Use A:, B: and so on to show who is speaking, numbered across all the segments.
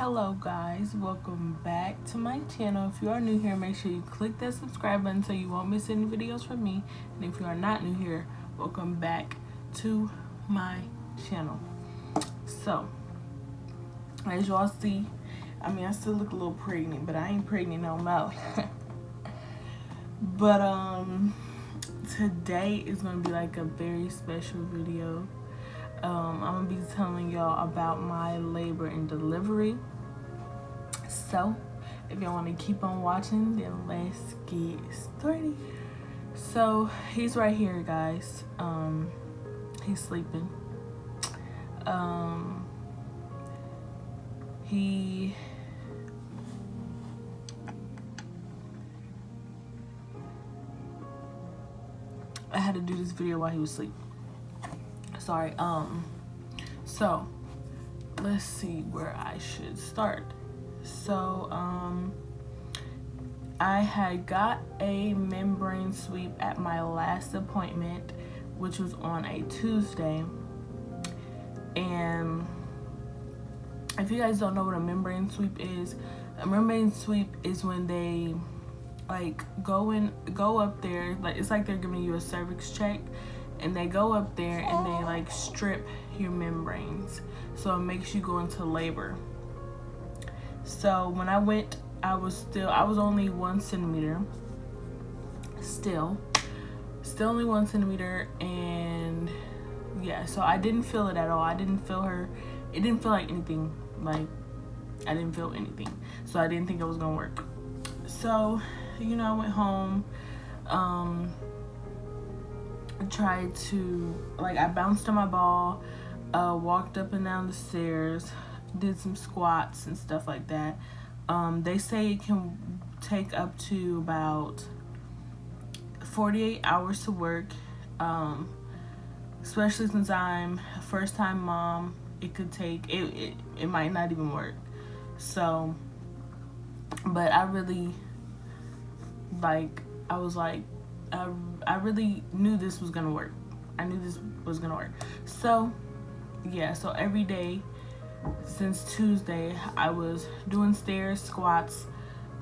A: Hello guys, welcome back to my channel. If you are new here, make sure you click that subscribe button so you won't miss any videos from me. And if you are not new here, welcome back to my channel. So, as y'all see, I still look a little pregnant, but I ain't pregnant no more. But today is gonna be like a very special video. I'm gonna be telling y'all about my labor and delivery. So if y'all want to keep on watching, then let's get started. So he's right here, guys. He's sleeping. I had to do this video while he was asleep. Sorry. So let's see where I should start. So I had got a membrane sweep at my last appointment, which was on a Tuesday. And if you guys don't know what a membrane sweep is, a membrane sweep is when they like go up there, like it's like they're giving you a cervix check, and they go up there and they like strip your membranes, so it makes you go into labor. So when I went, I was only 1 centimeter, still only 1 centimeter, and yeah, so I didn't feel it at all. I didn't feel her. It didn't feel like anything. Like I didn't feel anything, so I didn't think it was gonna work. So I went home. Tried to, I bounced on my ball, walked up and down the stairs, did some squats and stuff like that. They say it can take up to about 48 hours to work, especially since I'm a first-time mom. It could take, it might not even work. So, but I really, I really knew this was gonna work. I knew this was gonna work. So yeah, so every day since Tuesday, I was doing stairs, squats,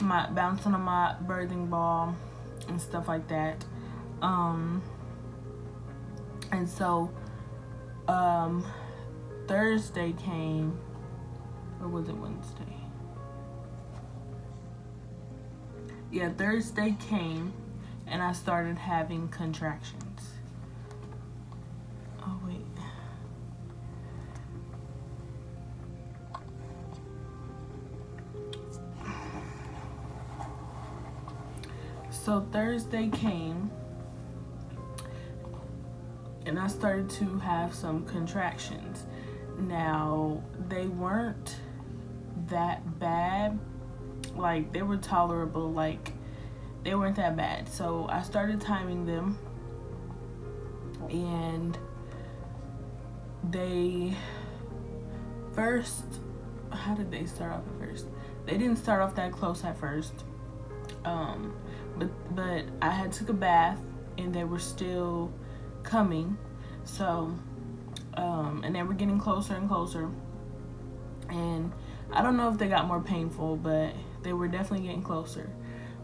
A: bouncing on my birthing ball and stuff like that. And so Thursday came, or was it Wednesday? Yeah, Thursday came, and I started having contractions. Oh, wait. So Thursday came, and I started to have some contractions. Now, they weren't that bad. Like, they were tolerable. Like, they weren't that bad. So I started timing them, and they first, how did they start off at first? They didn't start off that close at first. But I had took a bath, and they were still coming. So and they were getting closer and closer, and I don't know if they got more painful, but they were definitely getting closer.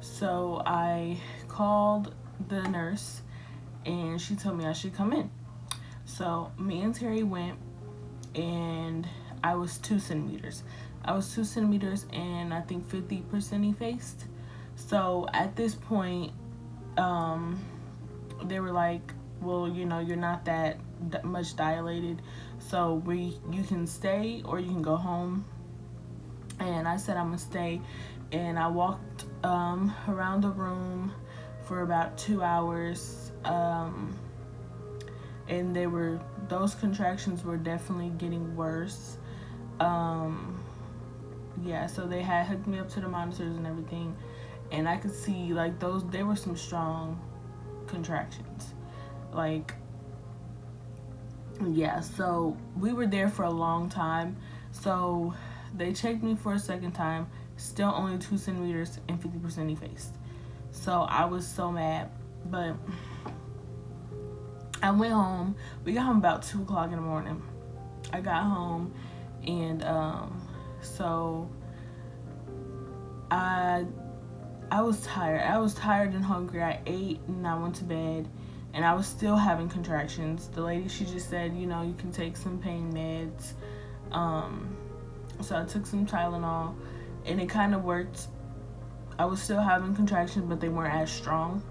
A: So I called the nurse, and she told me I should come in. So me and Terry went, and I was 2 centimeters. I was 2 centimeters and I think 50% effaced. So at this point, they were like, well, you're not that much dilated, so you can stay or you can go home. And I said I'm gonna stay, and I walked around the room for about 2 hours, and those contractions were definitely getting worse. Yeah, so they had hooked me up to the monitors and everything, and I could see they were some strong contractions. Yeah, so we were there for a long time. So they checked me for a second time, still only 2 centimeters and 50% effaced. So I was so mad, but I went home. We got home about 2 o'clock in the morning. I got home, and So I was tired. I was tired and hungry. I ate and I went to bed, and I was still having contractions. The lady, she just said, you know, you can take some pain meds. So I took some Tylenol, and it kind of worked. I was still having contractions, but they weren't as strong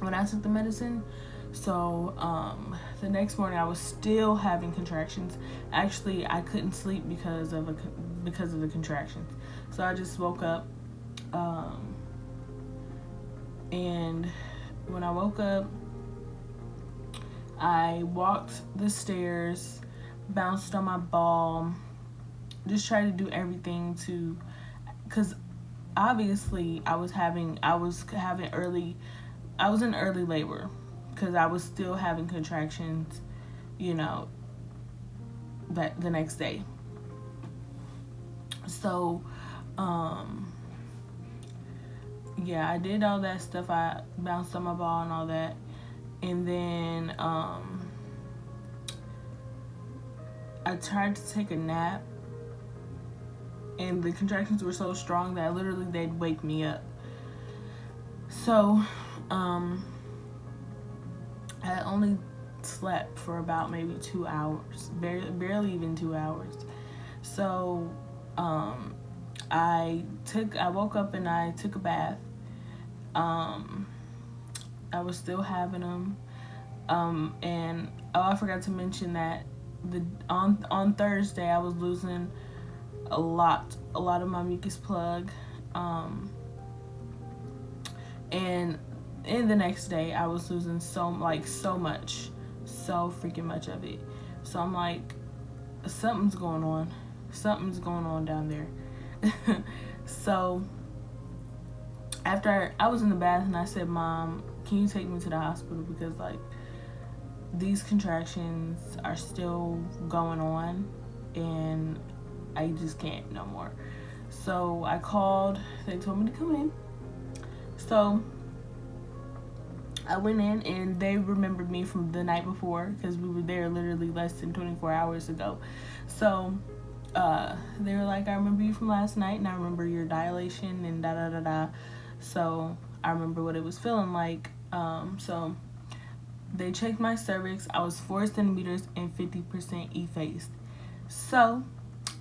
A: when I took the medicine. So the next morning I was still having contractions. Actually, I couldn't sleep because of the contractions. So I just woke up, and when I woke up, I walked the stairs, bounced on my ball, just tried to do everything to, because obviously I was in early labor, because I was still having contractions, you know, that the next day. So, yeah, I did all that stuff. I bounced on my ball and all that. And then, I tried to take a nap, and the contractions were so strong that literally they'd wake me up. So, I only slept for about maybe 2 hours, barely even 2 hours. So, I woke up and I took a bath. I was still having them. And I forgot to mention that on Thursday I was losing a lot of my mucus plug. And in the next day I was losing so freaking much of it. So I'm like, something's going on down there. So after I was in the bath, and I said, Mom, can you take me to the hospital, because like these contractions are still going on and I just can't no more. So I called, they told me to come in. So I went in, and they remembered me from the night before, because we were there literally less than 24 hours ago. So they were like, I remember you from last night, and I remember your dilation and da da da da. So I remember what it was feeling like. So they checked my cervix. I was 4 centimeters and 50% effaced. So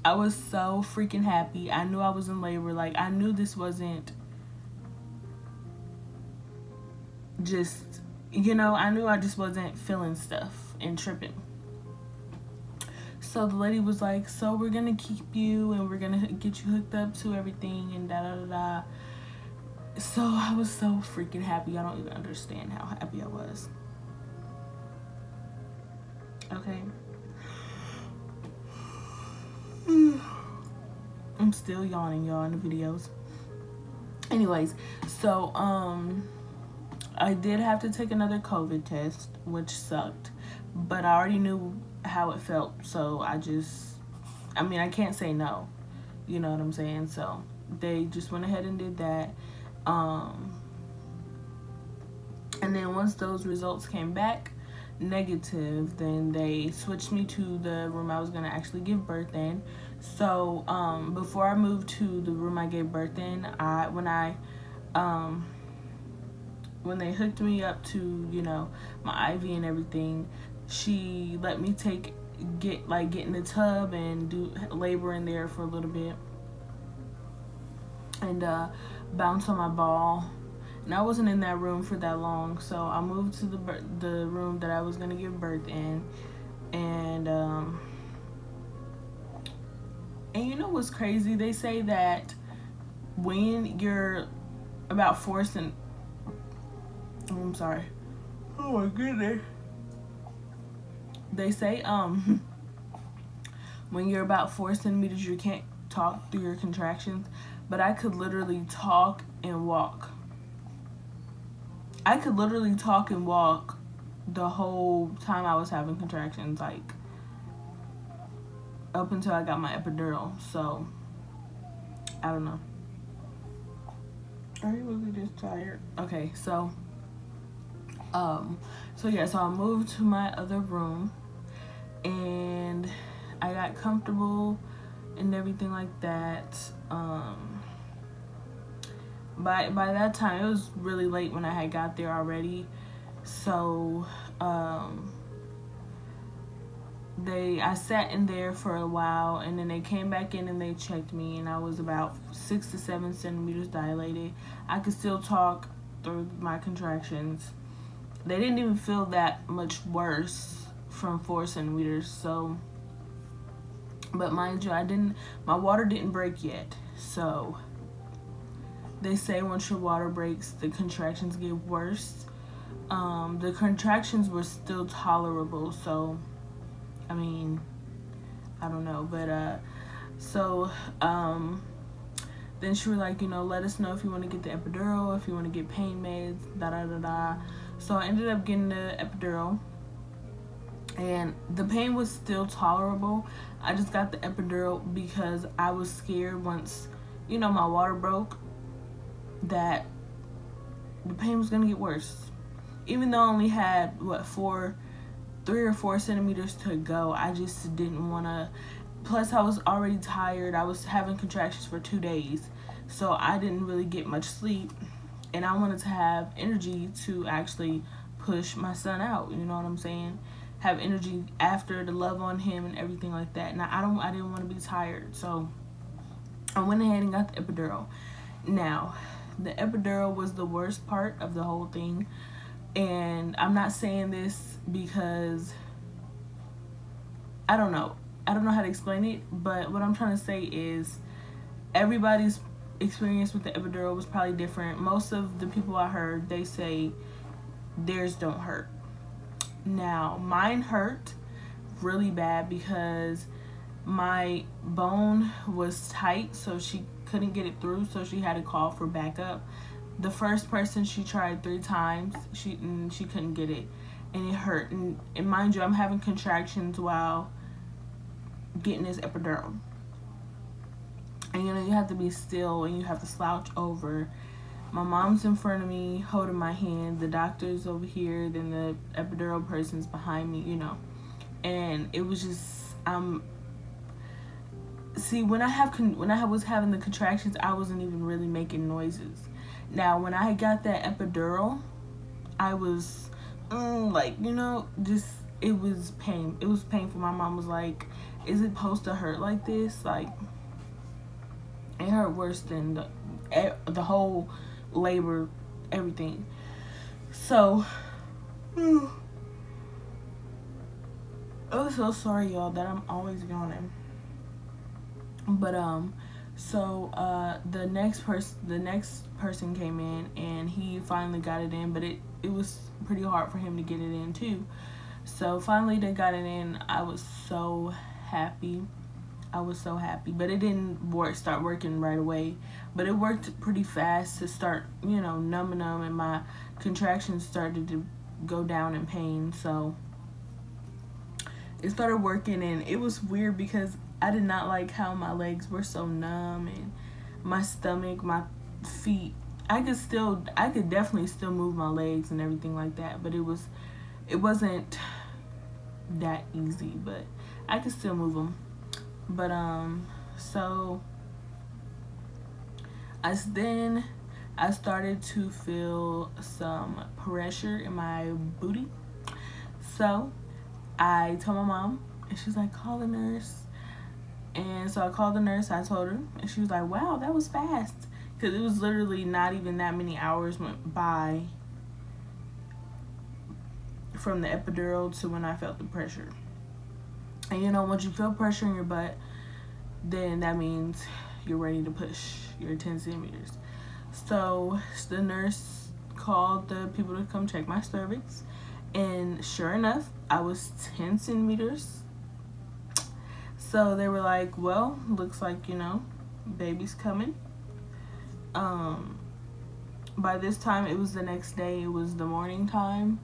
A: I was so freaking happy. I knew I was in labor. Like, I knew this wasn't just, I knew I just wasn't feeling stuff and tripping. So the lady was like, so we're gonna keep you, and we're gonna get you hooked up to everything, and da da da da. So I was so freaking happy. I don't even understand how happy I was. Okay. I'm still yawning, y'all, in the videos. Anyways, so I did have to take another COVID test, which sucked, but I already knew how it felt, so I can't say no, you know what I'm saying? So they just went ahead and did that. And then once those results came back negative, then they switched me to the room I was gonna actually give birth in. So before I moved to the room I gave birth in, when they hooked me up to my IV and everything, she let me get in the tub and do labor in there for a little bit, and bounce on my ball. And I wasn't in that room for that long, so I moved to the room that I was gonna give birth in, and you know what's crazy? They say that when you're about 4 cent. Oh, I'm sorry. Oh my goodness. They say when you're about 4 centimeters, you can't talk through your contractions, but I could literally talk and walk. I could literally talk and walk the whole time I was having contractions, like up until I got my epidural. So I don't know. Are you really just tired? Okay, so so I moved to my other room, and I got comfortable and everything like that. By that time, it was really late when I had got there already. So I sat in there for a while, and then they came back in and they checked me, and I was about 6 to 7 centimeters dilated. I could still talk through my contractions. They didn't even feel that much worse from 4 centimeters. So, but mind you, my water didn't break yet. So they say once your water breaks, the contractions get worse. The contractions were still tolerable, so I mean, I don't know, but then she was like, let us know if you want to get the epidural, if you want to get pain meds, da da da da. So I ended up getting the epidural, and the pain was still tolerable. I just got the epidural because I was scared once, my water broke, that the pain was gonna get worse. Even though I only had 3 or 4 centimeters to go, I just didn't want to. Plus, I was already tired. I was having contractions for 2 days, so I didn't really get much sleep, and I wanted to have energy to actually push my son out. You know what I'm saying? Have energy after to love on him and everything like that. And I didn't want to be tired, so I went ahead and got the epidural. Now, the epidural was the worst part of the whole thing. And I'm not saying this because I don't know how to explain it, but what I'm trying to say is everybody's experience with the epidural was probably different. Most of the people I heard, they say theirs don't hurt. Now, mine hurt really bad because my bone was tight, so she couldn't get it through, so she had to call for backup. The first person, she tried 3 times, she couldn't get it, and it hurt. And mind you, I'm having contractions while getting this epidural. And you have to be still, and you have to slouch over. My mom's in front of me holding my hand, the doctor's over here, then the epidural person's behind me, And it was just see, when I was having the contractions, I wasn't even really making noises. Now, when I got that epidural, I was just, it was pain. It was painful. My mom was like, "Is it supposed to hurt like this?" Like, it hurt worse than the whole labor, everything. So, I'm so sorry, y'all, that I'm always yawning. But the next person came in, and he finally got it in, but it was pretty hard for him to get it in too. So finally they got it in. I was so happy, but it didn't start working right away, but it worked pretty fast to start, numbing them, and my contractions started to go down in pain. So it started working, and it was weird because I did not like how my legs were so numb, and my stomach, my feet. I could definitely still move my legs and everything like that, but it wasn't that easy, but I could still move them. But so I started to feel some pressure in my booty. So I told my mom, and she's like, "Call the nurse." And so I called the nurse. I told her, and she was like, "Wow, that was fast," because it was literally not even that many hours went by from the epidural to when I felt the pressure. And once you feel pressure in your butt, then that means you're ready to push your 10 centimeters. So the nurse called the people to come check my cervix, and sure enough, I was 10 centimeters. So they were like, "Well, looks like, baby's coming." By this time, it was the next day. It was the morning time.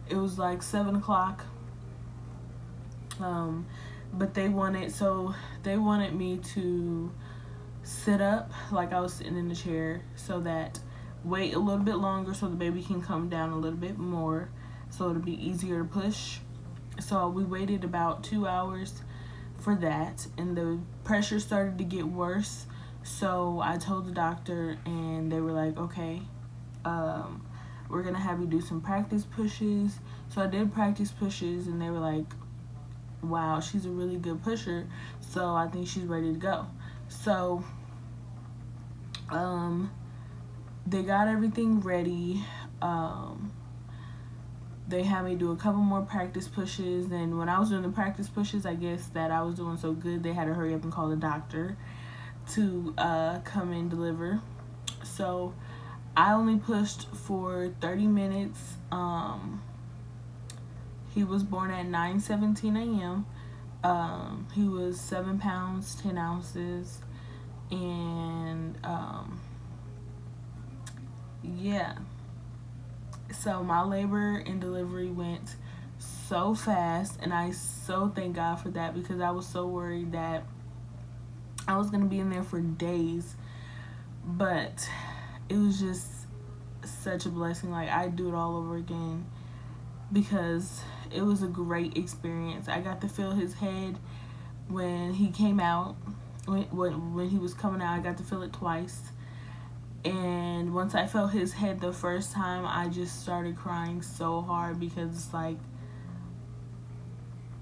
A: It was like 7 o'clock. But they wanted me to sit up like I was sitting in the chair, so that wait a little bit longer so the baby can come down a little bit more, so it'll be easier to push. So we waited about 2 hours for that, and the pressure started to get worse. So I told the doctor, and they were like, okay, we're gonna have you do some practice pushes. So I did practice pushes, and they were like, wow, she's a really good pusher, so I think she's ready to go. So they got everything ready. They had me do a couple more practice pushes, and when I was doing the practice pushes, I guess that I was doing so good, they had to hurry up and call the doctor to come and deliver. So I only pushed for 30 minutes. He was born at 9:17 a.m. He was 7 pounds 10 ounces, and yeah. So my labor and delivery went so fast, and I so thank God for that, because I was so worried that I was gonna be in there for days. But it was just such a blessing. Like, I'd do it all over again, because it was a great experience. I got to feel his head when he came out. When he was coming out, I got to feel it twice. And once I felt his head the first time, I just started crying so hard, because it's like,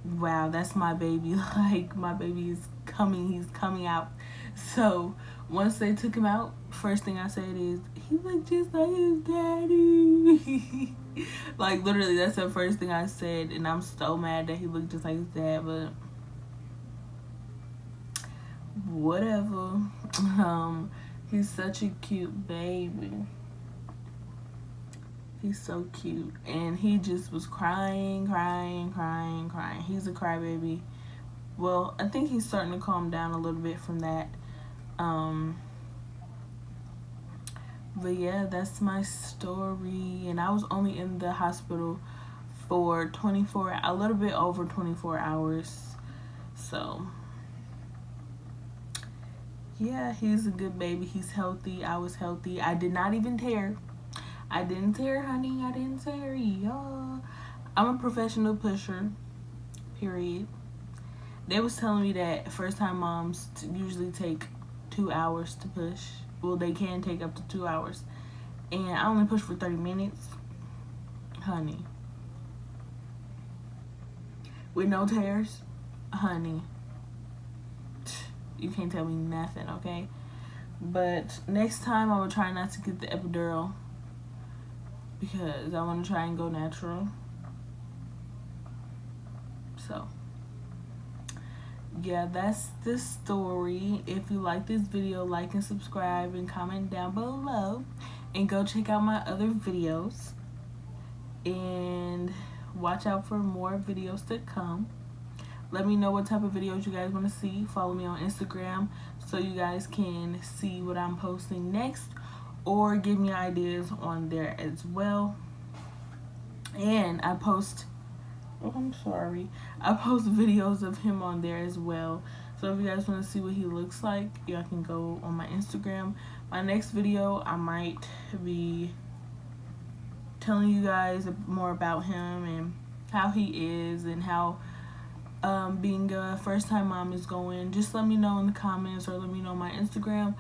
A: wow, that's my baby. Like, my baby is coming. He's coming out. So once they took him out, first thing I said is, he looked just like his daddy. Like, literally, that's the first thing I said. And I'm so mad that he looked just like his dad, but whatever. He's such a cute baby. He's so cute. And he just was crying. He's a crybaby. Well, I think he's starting to calm down a little bit from that. But yeah, that's my story. And I was only in the hospital for a little bit over 24 hours. So yeah, he's a good baby. He's healthy. I was healthy. I did not even tear. I didn't tear, honey. I didn't tear, y'all. I'm a professional pusher, period. They was telling me that first-time moms usually take 2 hours to push. Well, they can take up to 2 hours. And I only pushed for 30 minutes. Honey. With no tears. Honey. You can't tell me nothing, okay? But next time, I will try not to get the epidural, because I want to try and go natural. So yeah, that's the story. If you like this video, like and subscribe and comment down below, and go check out my other videos, and watch out for more videos to come. Let me know what type of videos you guys want to see. Follow me on Instagram so you guys can see what I'm posting next, or give me ideas on there as well. And I post videos of him on there as well. So if you guys want to see what he looks like, y'all can go on my Instagram. My next video, I might be telling you guys more about him and how he is, and how being a first-time mom is going. Just let me know in the comments, or let me know on my Instagram,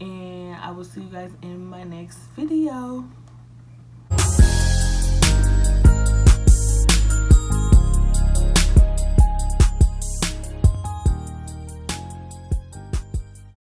A: and I will see you guys in my next video.